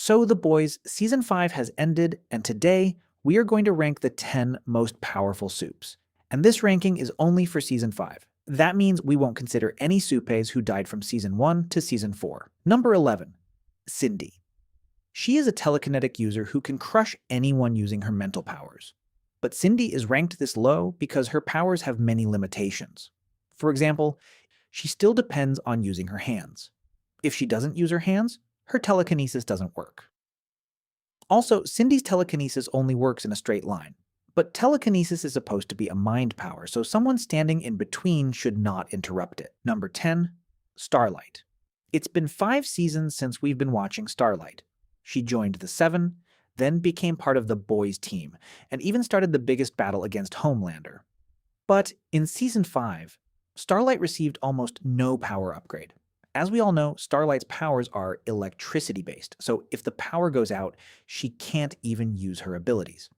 So the boys, season 5 has ended, and today we are going to rank the 10 most powerful Supes. And this ranking is only for season 5. That means we won't consider any Supes who died from season 1 to season 4. Number 11, Cindy. She is a telekinetic user who can crush anyone using her mental powers. But Cindy is ranked this low because her powers have many limitations. For example, she still depends on using her hands. If she doesn't use her hands, her telekinesis doesn't work. Also, Cindy's telekinesis only works in a straight line. But telekinesis is supposed to be a mind power, so someone standing in between should not interrupt it. Number 10, Starlight. It's been 5 seasons since we've been watching Starlight. She joined the Seven, then became part of the boys' team, and even started the biggest battle against Homelander. But in season 5, Starlight received almost no power upgrade. As we all know, Starlight's powers are electricity-based, so if the power goes out, she can't even use her abilities.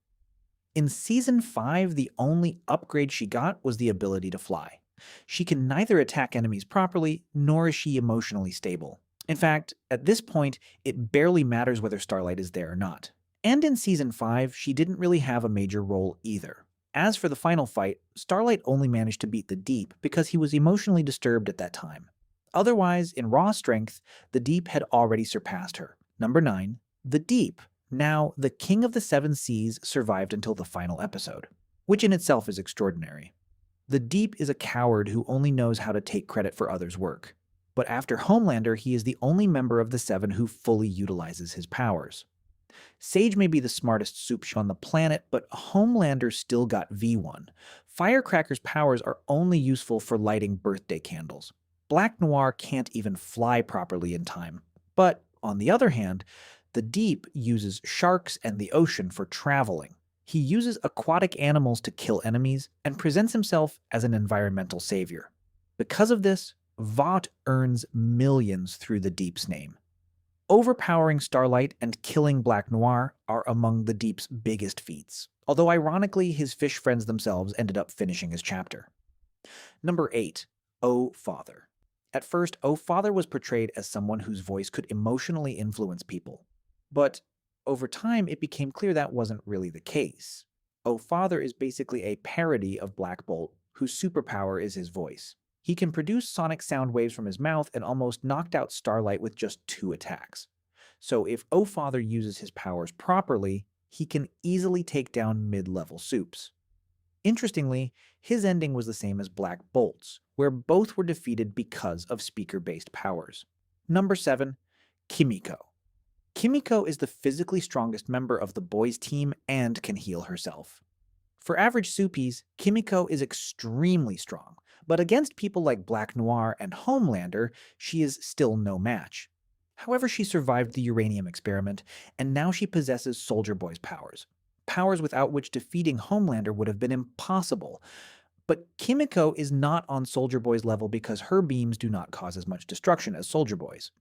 In season 5, the only upgrade she got was the ability to fly. She can neither attack enemies properly, nor is she emotionally stable. In fact, at this point, it barely matters whether Starlight is there or not. And in season 5, she didn't really have a major role either. As for the final fight, Starlight only managed to beat the Deep because he was emotionally disturbed at that time. Otherwise, in raw strength, the Deep had already surpassed her. Number 9, the Deep. Now, the King of the Seven Seas survived until the final episode, which in itself is extraordinary. The Deep is a coward who only knows how to take credit for others' work. But after Homelander, he is the only member of the Seven who fully utilizes his powers. Sage may be the smartest soup on the planet, but Homelander still got V1. Firecracker's powers are only useful for lighting birthday candles. Black Noir can't even fly properly in time. But, on the other hand, the Deep uses sharks and the ocean for traveling. He uses aquatic animals to kill enemies and presents himself as an environmental savior. Because of this, Vought earns millions through the Deep's name. Overpowering Starlight and killing Black Noir are among the Deep's biggest feats, although ironically his fish friends themselves ended up finishing his chapter. Number 8, Oh Father. At first, Oh Father was portrayed as someone whose voice could emotionally influence people. But over time, it became clear that wasn't really the case. Oh Father is basically a parody of Black Bolt, whose superpower is his voice. He can produce sonic sound waves from his mouth and almost knocked out Starlight with just 2 attacks. So if Oh Father uses his powers properly, he can easily take down mid-level Supes. Interestingly, his ending was the same as Black Bolt's, where both were defeated because of speaker-based powers. Number 7, Kimiko. Kimiko is the physically strongest member of the boys' team and can heal herself. For average Supies, Kimiko is extremely strong, but against people like Black Noir and Homelander, she is still no match. However, she survived the uranium experiment, and now she possesses Soldier Boy's powers. Powers without which defeating Homelander would have been impossible. But Kimiko is not on Soldier Boy's level because her beams do not cause as much destruction as Soldier Boy's.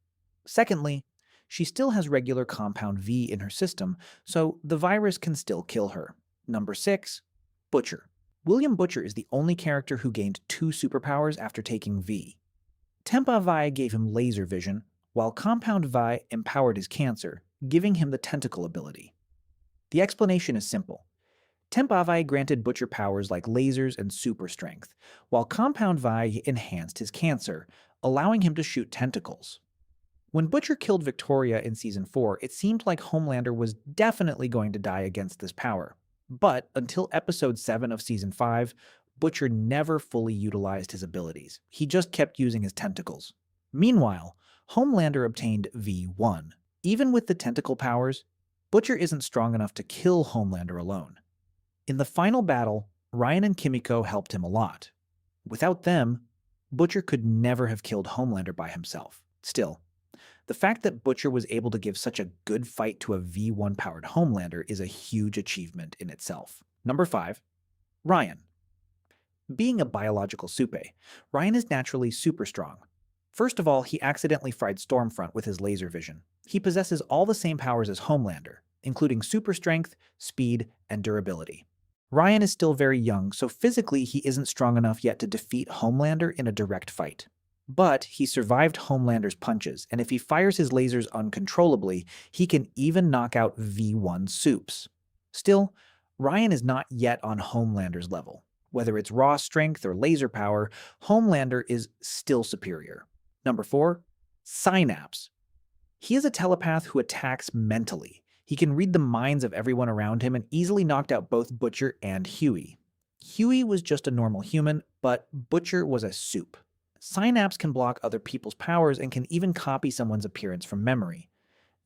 Secondly, she still has regular Compound V in her system, so the virus can still kill her. Number 6, Butcher. William Butcher is the only character who gained 2 superpowers after taking V. Tempa Vi gave him laser vision, while Compound Vi empowered his cancer, giving him the tentacle ability. The explanation is simple. Tempa Vi granted Butcher powers like lasers and super strength, while Compound Vi enhanced his cancer, allowing him to shoot tentacles. When Butcher killed Victoria in Season 4, it seemed like Homelander was definitely going to die against this power. But until Episode 7 of Season 5, Butcher never fully utilized his abilities. He just kept using his tentacles. Meanwhile, Homelander obtained V1. Even with the tentacle powers, Butcher isn't strong enough to kill Homelander alone. In the final battle, Ryan and Kimiko helped him a lot. Without them, Butcher could never have killed Homelander by himself. Still, the fact that Butcher was able to give such a good fight to a V1-powered Homelander is a huge achievement in itself. Number 5, Ryan. Being a biological Supe, Ryan is naturally super strong. First of all, he accidentally fried Stormfront with his laser vision. He possesses all the same powers as Homelander, including super strength, speed, and durability. Ryan is still very young, so physically he isn't strong enough yet to defeat Homelander in a direct fight. But he survived Homelander's punches, and if he fires his lasers uncontrollably, he can even knock out V1 Supes. Still, Ryan is not yet on Homelander's level. Whether it's raw strength or laser power, Homelander is still superior. Number 4. Synapse. He is a telepath who attacks mentally. He can read the minds of everyone around him and easily knocked out both Butcher and Huey. Huey was just a normal human, but Butcher was a Supe. Synapse can block other people's powers and can even copy someone's appearance from memory.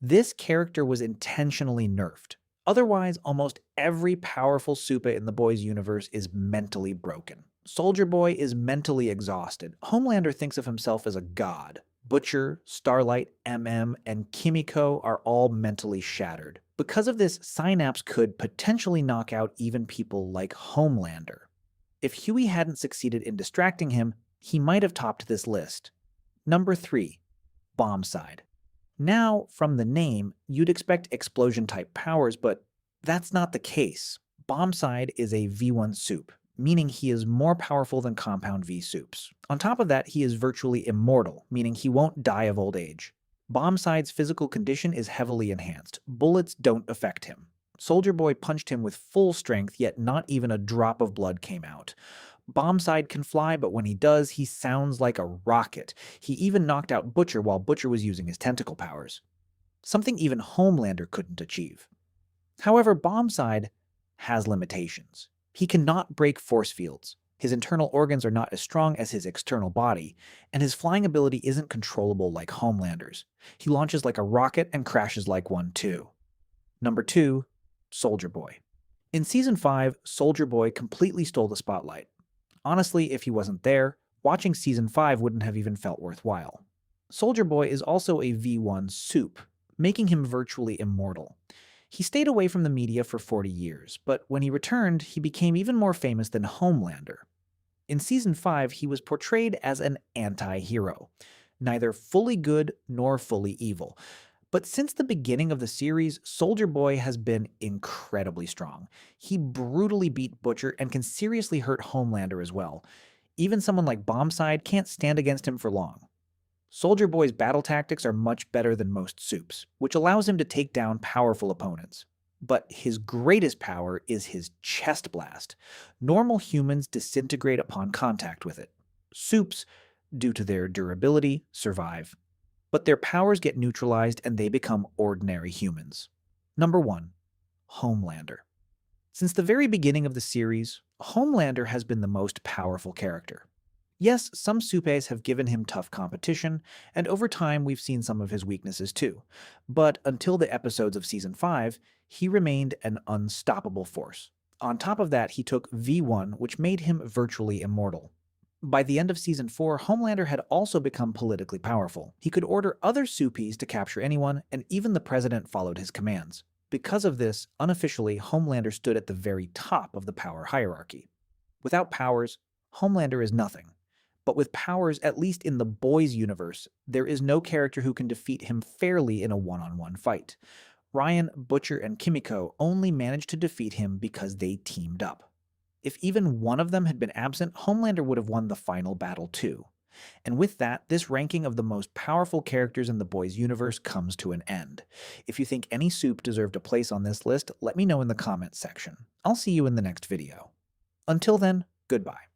This character was intentionally nerfed. Otherwise, almost every powerful Super in the boys' universe is mentally broken. Soldier Boy is mentally exhausted. Homelander thinks of himself as a god. Butcher, Starlight, MM, and Kimiko are all mentally shattered. Because of this, Synapse could potentially knock out even people like Homelander. If Huey hadn't succeeded in distracting him, he might have topped this list. Number 3. Bombside. Now, from the name, you'd expect explosion-type powers, but that's not the case. Bombside is a V1 Supe, meaning he is more powerful than Compound V Supes. On top of that, he is virtually immortal, meaning he won't die of old age. Bombside's physical condition is heavily enhanced. Bullets don't affect him. Soldier Boy punched him with full strength, yet not even a drop of blood came out. Bombside can fly, but when he does, he sounds like a rocket. He even knocked out Butcher while Butcher was using his tentacle powers. Something even Homelander couldn't achieve. However, Bombside has limitations. He cannot break force fields. His internal organs are not as strong as his external body, and his flying ability isn't controllable like Homelander's. He launches like a rocket and crashes like one too. Number 2. Soldier Boy. In Season 5, Soldier Boy completely stole the spotlight. Honestly, if he wasn't there, watching Season 5 wouldn't have even felt worthwhile. Soldier Boy is also a V1 Supe, making him virtually immortal. He stayed away from the media for 40 years, but when he returned, he became even more famous than Homelander. In Season 5, he was portrayed as an anti-hero, neither fully good nor fully evil. But since the beginning of the series, Soldier Boy has been incredibly strong. He brutally beat Butcher and can seriously hurt Homelander as well. Even someone like Bombside can't stand against him for long. Soldier Boy's battle tactics are much better than most Supes, which allows him to take down powerful opponents. But his greatest power is his chest blast. Normal humans disintegrate upon contact with it. Supes, due to their durability, survive. But their powers get neutralized and they become ordinary humans. Number 1. Homelander. Since the very beginning of the series, Homelander has been the most powerful character. Yes, some Supes have given him tough competition, and over time we've seen some of his weaknesses too. But until the episodes of Season 5, he remained an unstoppable force. On top of that, he took V1, which made him virtually immortal. By the end of Season 4, Homelander had also become politically powerful. He could order other Supes to capture anyone, and even the president followed his commands. Because of this, unofficially, Homelander stood at the very top of the power hierarchy. Without powers, Homelander is nothing. But with powers, at least in the boys' universe, there is no character who can defeat him fairly in a one-on-one fight. Ryan, Butcher, and Kimiko only managed to defeat him because they teamed up. If even one of them had been absent, Homelander would have won the final battle too. And with that, this ranking of the most powerful characters in the boys' universe comes to an end. If you think any Supe deserved a place on this list, let me know in the comments section. I'll see you in the next video. Until then, goodbye.